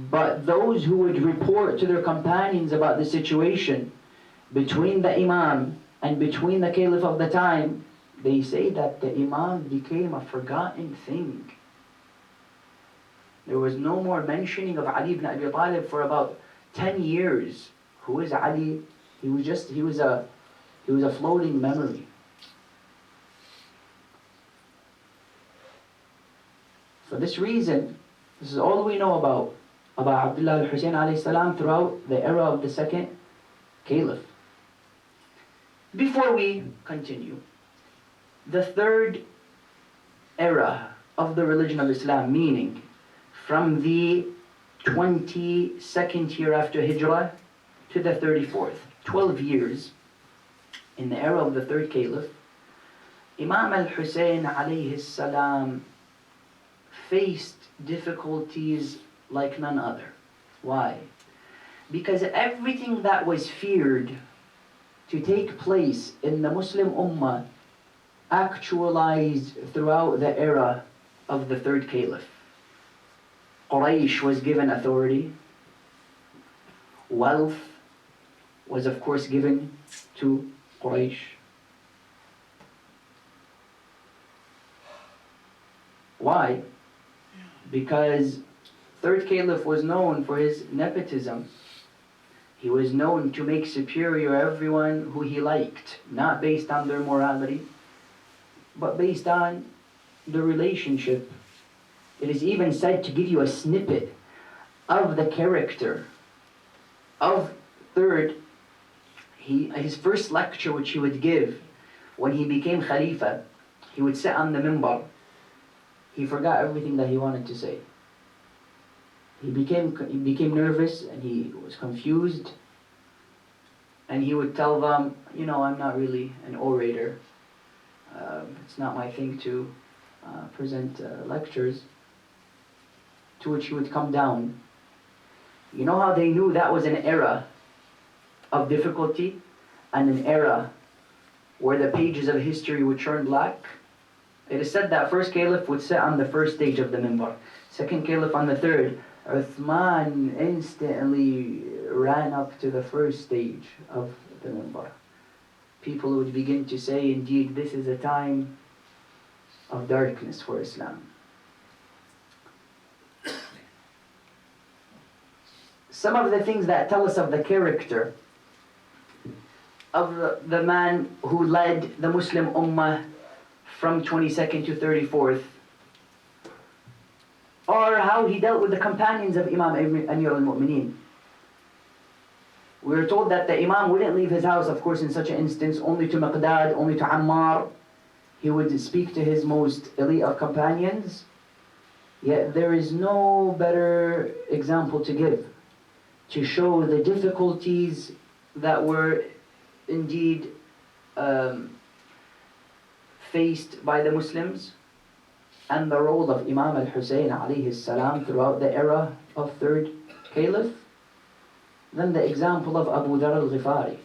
A: but those who would report to their companions about the situation between the Imam and between the Caliph of the time, they say that the Imam became a forgotten thing. There was no more mentioning of Ali ibn Abi Talib for about 10 years. Who is Ali? He was a floating memory. For this reason, this is all we know about Abdullah al-Hussain alayhi salam throughout the era of the second Caliph. Before we continue, the third era of the religion of Islam, meaning from the 22nd year after Hijrah to the 34th, 12 years, in the era of the third Caliph, Imam al-Hussain alayhi salam faced difficulties like none other. Why? Because everything that was feared to take place in the Muslim Ummah actualized throughout the era of the third Caliph. Quraysh was given authority. Wealth was of course given to Quraysh. Why? Because third Caliph was known for his nepotism. He was known to make superior everyone who he liked, not based on their morality, but based on the relationship. It is even said, to give you a snippet of the character of third, his first lecture which he would give when he became Khalifa, he would sit on the minbar. He forgot everything that he wanted to say. He became nervous and he was confused. And he would tell them, you know, I'm not really an orator. It's not my thing to present lectures. To which he would come down. You know how they knew that was an era of difficulty and an era where the pages of history would turn black? It is said that first Caliph would sit on the first stage of the minbar, second Caliph on the third. Uthman instantly ran up to the first stage of the minbar. People would begin to say, indeed, this is a time of darkness for Islam. Some of the things that tell us of the character of the man who led the Muslim Ummah from 22nd to 34th, or how he dealt with the companions of Imam Amir al-Mu'mineen. We are told that the Imam wouldn't leave his house, of course, in such an instance, only to Miqdad, only to Ammar. He would speak to his most elite of companions. Yet there is no better example to give to show the difficulties that were indeed faced by the Muslims and the role of Imam Hussain alayhi salam throughout the era of third caliph than the example of Abu Dhar al-Ghifari.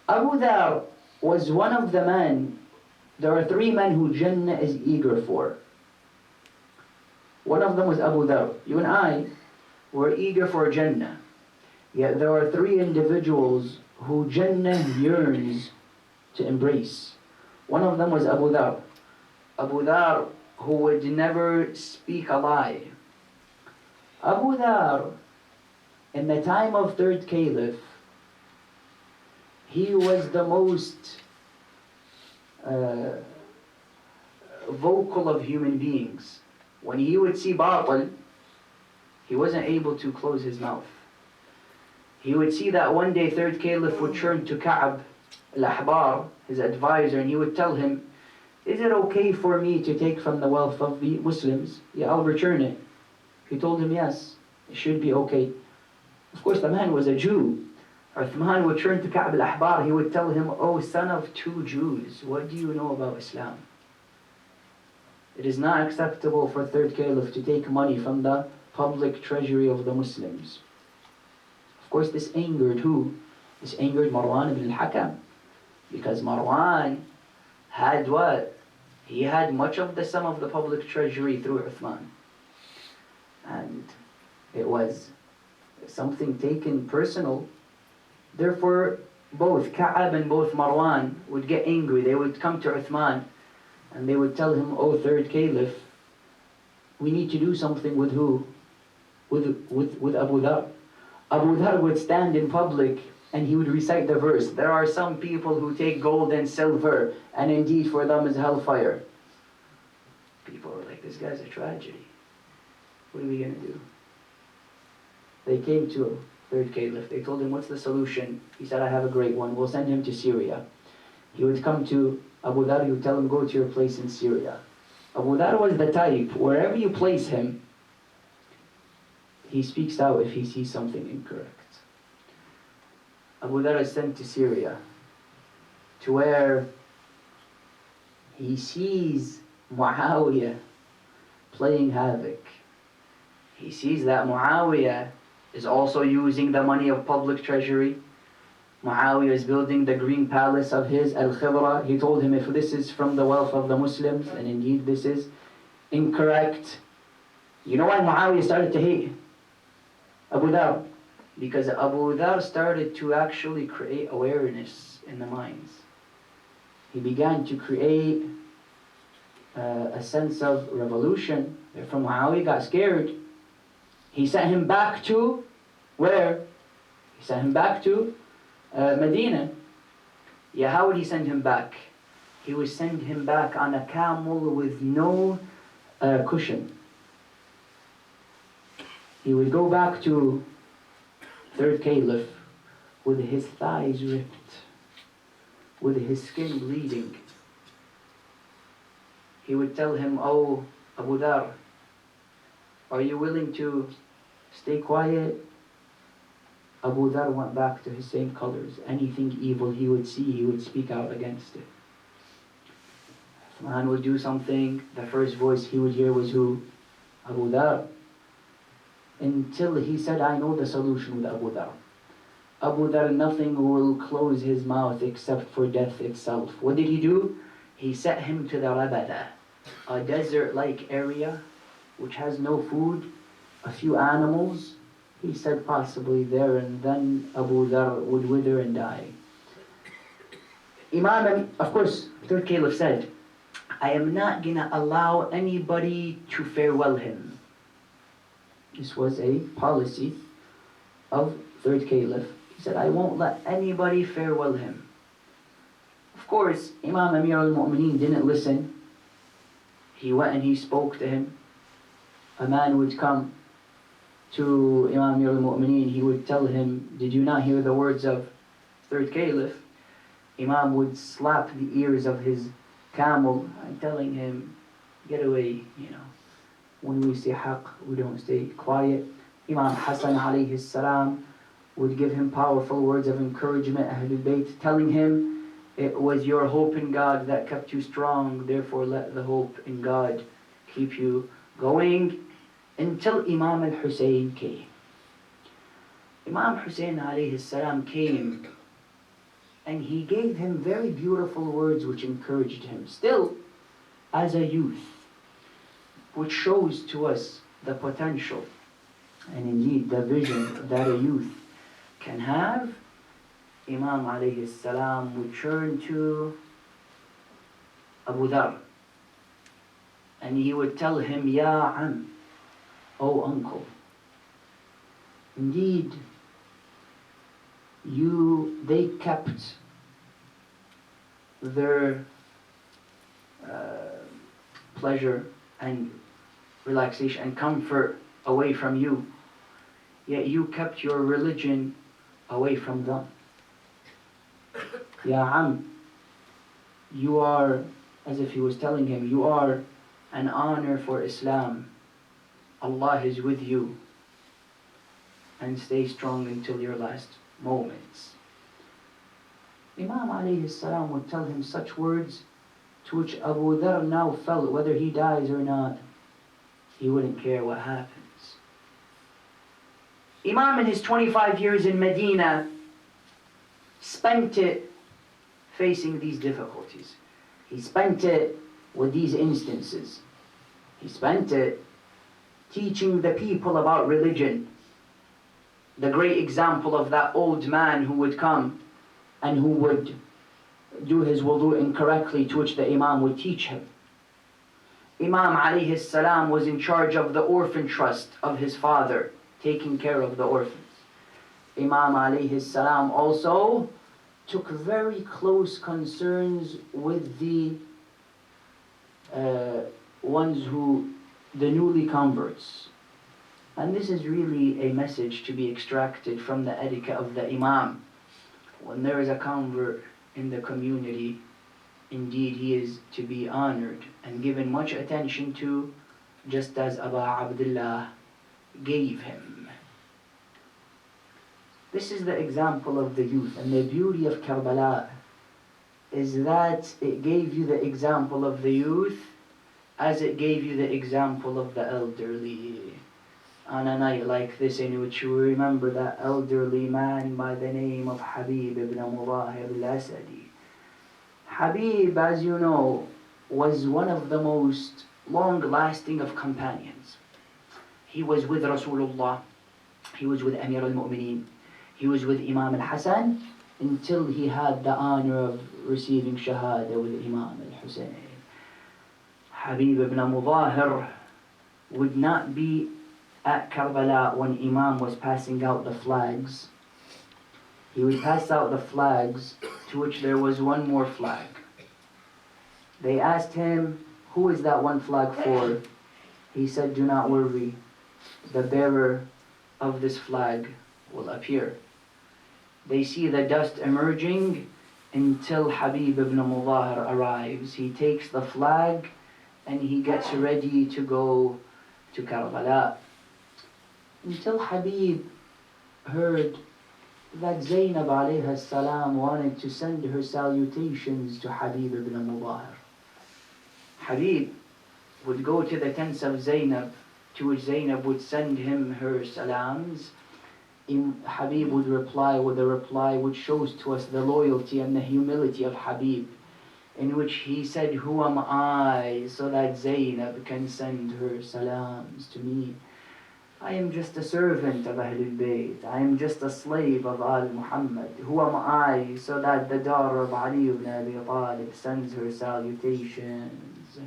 A: Abu Dhar was one of the men, there are three men who Jannah is eager for. One of them was Abu Dhar. You and I were eager for Jannah. Yet there are three individuals who Jannah yearns to embrace. One of them was Abu Dhar. Abu Dhar, who would never speak a lie. Abu Dhar, in the time of third caliph, he was the most vocal of human beings. When he would see batil, he wasn't able to close his mouth. He would see that one day third caliph would turn to Ka'b al-Ahbar, his advisor, and he would tell him, is it okay for me to take from the wealth of the Muslims? Yeah, I'll return it. He told him, yes, it should be okay. Of course, the man was a Jew. Uthman would turn to Ka'b al-Ahbar. He would tell him, oh, son of two Jews, what do you know about Islam? It is not acceptable for third caliph to take money from the public treasury of the Muslims. Of course, this angered who? This angered Marwan ibn al-Hakam. Because Marwan had what? He had much of the sum of the public treasury through Uthman. And it was something taken personal. Therefore, both Ka'ab and both Marwan would get angry. They would come to Uthman and they would tell him, oh, third caliph, we need to do something with who? With Abu Dhar. Abu Dhar would stand in public and he would recite the verse, there are some people who take gold and silver, and indeed for them is hellfire. People were like, this guy's a tragedy. What are we going to do? They came to third caliph. They told him, what's the solution? He said, I have a great one. We'll send him to Syria. He would come to Abu Dhar. He would tell him, go to your place in Syria. Abu Dhar was the type, wherever you place him, he speaks out if he sees something incorrect. Abu Dhar is sent to Syria, to where he sees Muawiyah playing havoc. He sees that Muawiyah is also using the money of public treasury. Muawiyah is building the green palace of his, Al-Khibra. He told him, if this is from the wealth of the Muslims, and indeed this is incorrect. You know why Muawiyah started to hate Abu Dhar? Because Abu Dhar started to actually create awareness in the minds. He began to create a sense of revolution. Therefore Muawiyah got scared. He sent him back to where? He sent him back to Medina. Yeah, how would he send him back? He would send him back on a camel with no cushion. He would go back to third caliph with his thighs ripped, with his skin bleeding. He would tell him, oh, Abu Dhar, are you willing to stay quiet? Abu Dhar went back to his same colors. Anything evil he would see, he would speak out against it. If a man would do something, the first voice he would hear was who? Abu Dhar. Until he said, I know the solution with Abu Dhar. Abu Dhar, nothing will close his mouth except for death itself. What did he do? He set him to the Rabada, a desert-like area which has no food, a few animals. He said possibly there and then Abu Dhar would wither and die. Imam, of course, third caliph said, I am not going to allow anybody to farewell him. This was a policy of third caliph. He said, I won't let anybody farewell him. Of course, Imam Amir al-Mu'mineen didn't listen. He went and he spoke to him. A man would come to Imam Amir al-Mu'mineen. He would tell him, did you not hear the words of third caliph? Imam would slap the ears of his camel and telling him, get away, When we say haqq, we don't stay quiet. Imam Hussain alayhi salam would give him powerful words of encouragement, Ahlul Bayt, telling him, it was your hope in God that kept you strong, therefore let the hope in God keep you going, until Imam Hussain came. Imam Hussain alayhi salam came, and he gave him very beautiful words which encouraged him, still as a youth, which shows to us the potential and indeed the vision that a youth can have. Imam alayhi salam would turn to Abu Dhar and he would tell him, Ya Am, O uncle, indeed they kept their pleasure and relaxation and comfort away from you, yet you kept your religion away from them. Ya Am, you are, as if he was telling him, you are an honor for Islam. Allah is with you, and stay strong until your last moments. Imam alayhi salam would tell him such words to which Abu Dhar now felt whether he dies or not, he wouldn't care what happens. Imam in his 25 years in Medina spent it facing these difficulties. He spent it with these instances. He spent it teaching the people about religion. The great example of that old man who would come and who would do his wudu incorrectly, to which the Imam would teach him. Imam alayhi salam was in charge of the orphan trust of his father, taking care of the orphans. Imam alayhi salam also took very close concerns with the newly converts. And this is really a message to be extracted from the etiquette of the Imam. When there is a convert in the community, indeed he is to be honored and given much attention to, just as Abu Abdullah gave him. This is the example of the youth, and the beauty of Karbala is that it gave you the example of the youth as it gave you the example of the elderly. On a night like this, in which you remember that elderly man by the name of Habib ibn Mubahir al-Asadi. Habib, as you know, was one of the most long-lasting of companions. He was with Rasulullah, he was with Amir al-Mu'mineen, he was with Imam al-Hasan, until he had the honor of receiving Shahada with Imam al-Hussain. Habib ibn Mubahir would not be at Karbala when Imam was passing out the flags. He would pass out the flags, to which there was one more flag. They asked him, who is that one flag for? He said, do not worry, the bearer of this flag will appear. They see the dust emerging until Habib ibn Mubahir arrives. He takes the flag and he gets ready to go to Karbala. Until Habib heard that Zainab alayhi salam wanted to send her salutations to Habib ibn Mubahir. Habib would go to the tents of Zainab, to which Zainab would send him her salams. Habib would reply with a reply which shows to us the loyalty and the humility of Habib, in which he said, who am I so that Zainab can send her salams to me? I am just a servant of Ahlul Bayt. I am just a slave of Al Muhammad. Who am I so that the daughter of Ali ibn Abi Talib sends her salutations?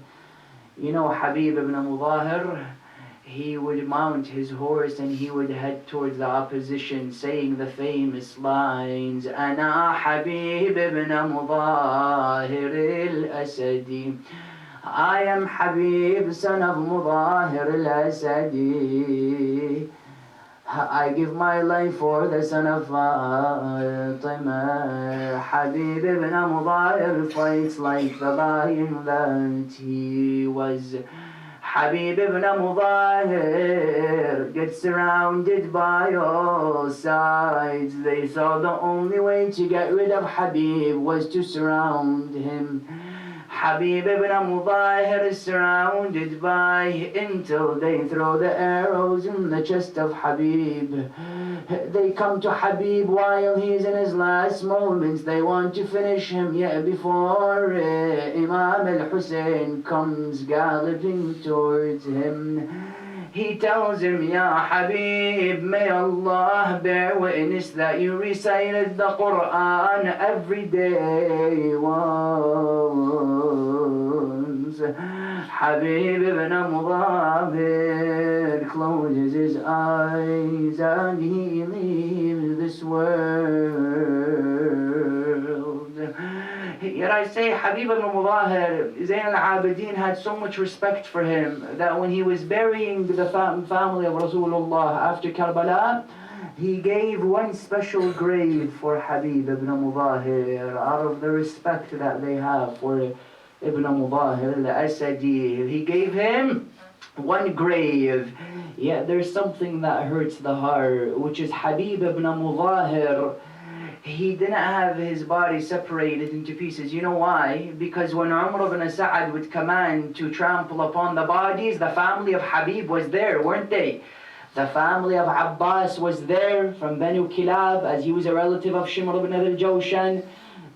A: You know, Habib ibn Mubahir, he would mount his horse and he would head towards the opposition, saying the famous lines, Ana Habib ibn Mubahir al-Asadi. I am Habib, son of Mubahir al-Asadi. I give my life for the son of Fatima. Habib ibn Mubahir fights like the lion that he was. Habib ibn Mubahir gets surrounded by all sides. They saw the only way to get rid of Habib was to surround him. Habib ibn Mubahir is surrounded by until they throw the arrows in the chest of Habib. They come to Habib while he's in his last moments. They want to finish him yet before Imam Hussain comes galloping towards him. He tells him, Ya Habib, may Allah bear witness that you recited the Quran every day once. Habib ibn Mubahir closes his eyes and he leaves this world. Yet I say, Habib ibn Mubahir, Zayn al-Abidin had so much respect for him that when he was burying the family of Rasulullah after Karbala, he gave one special grave for Habib ibn Mubahir out of the respect that they have for Ibn Mubahir al-Asadi. He gave him one grave. Yet there's something that hurts the heart, which is Habib ibn Mubahir. He didn't have his body separated into pieces. You know why? Because when Umar ibn Sa'ad would command to trample upon the bodies, the family of Habib was there, weren't they? The family of Abbas was there from Banu Kilab, as he was a relative of Shimr ibn al-Jawshan.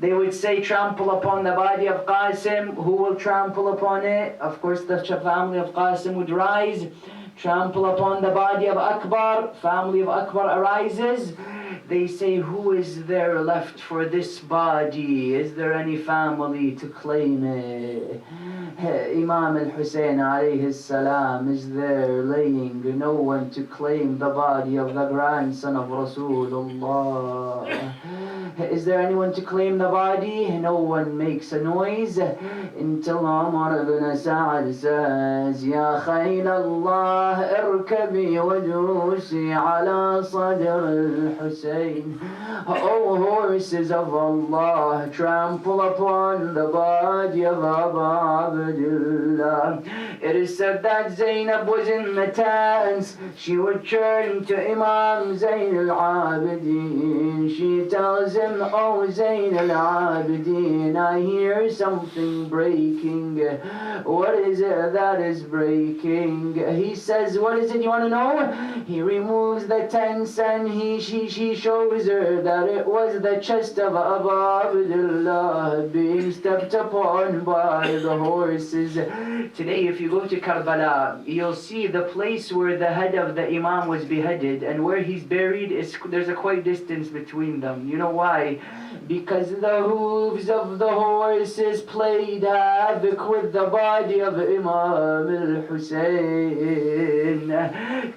A: They would say, trample upon the body of Qasim. Who will trample upon it? Of course, the family of Qasim would rise. Trample upon the body of Akbar. Family of Akbar arises. They say, who is there left for this body? Is there any family to claim it? Imam Hussain alayhi salam is there laying, no one to claim the body of the grandson of Rasulullah. Is there anyone to claim the body? No one makes a noise until Umar ibn Sa'ad says, Ya khayl Allah irkabi wa dusi ala sadr al-Hussain. O horses of Allah, trample upon the body of Abu Abdullah. It is said that Zainab was in the tents. She would turn to Imam Zayn al-Abidin. She tells him, Oh Zayn al-Abidin, I hear something breaking. What is it that is breaking? He says, what is it you want to know? He removes the tents and she shows her that it was the chest of Abu Abdullah being stepped upon by the horses. Today, if you go to Karbala, you'll see the place where the head of the Imam was beheaded and where he's buried, there's a quite distance between them. You know why? Because the hooves of the horses played havoc with the body of Imam al-Hussain,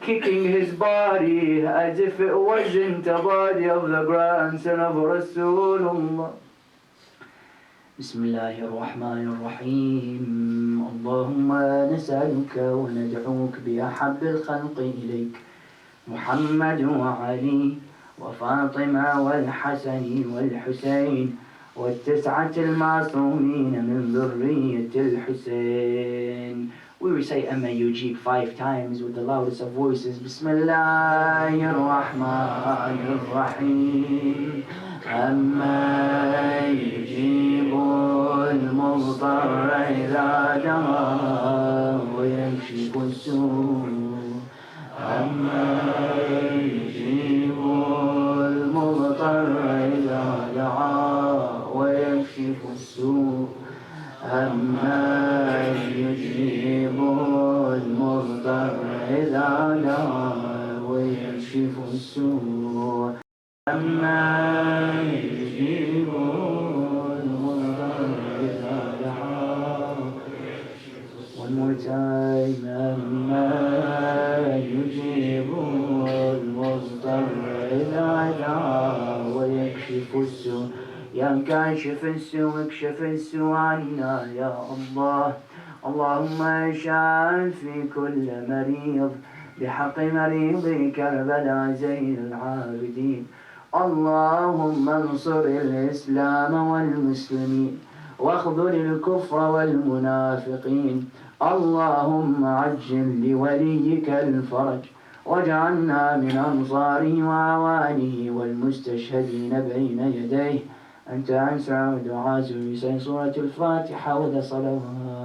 A: kicking his body as if it wasn't a body of the grandson of Rasulullah. بسم الله الرحمن الرحيم اللهم نسألك وندعوك بأحب الخلق إليك محمد وعلي وفاطمة والحسن والحسين والتسعة المعصومين من ذرية الحسين. We recite Amma Yujib 5 times with the loudest of voices. Bismillahir Rahmanir Rahim. Amma yujibul mudtarra idha da'a wa yakshifu as-su'. Amma yujibul mudtarra idha da'a wa yakshifu as-su'. أما يجيب المضطر إذا دعا ويكشف السوء أما يجيب المضطر إذا دعا. One more time. أما يجيب المضطر إذا دعا ويكشف السوء يا كاشف السوء اكشف السوء عنا يا الله. اللهم شافي كل مريض بحق مريض كربلاء زين العابدين. اللهم انصر الإسلام والمسلمين واخذل الكفر والمنافقين. اللهم عجل لوليك الفرج واجعلنا من أنصاره وأعوانه والمستشهدين بين يديه. أنت أنسع دعاء بسن سورة الفاتحة وذا صلوات.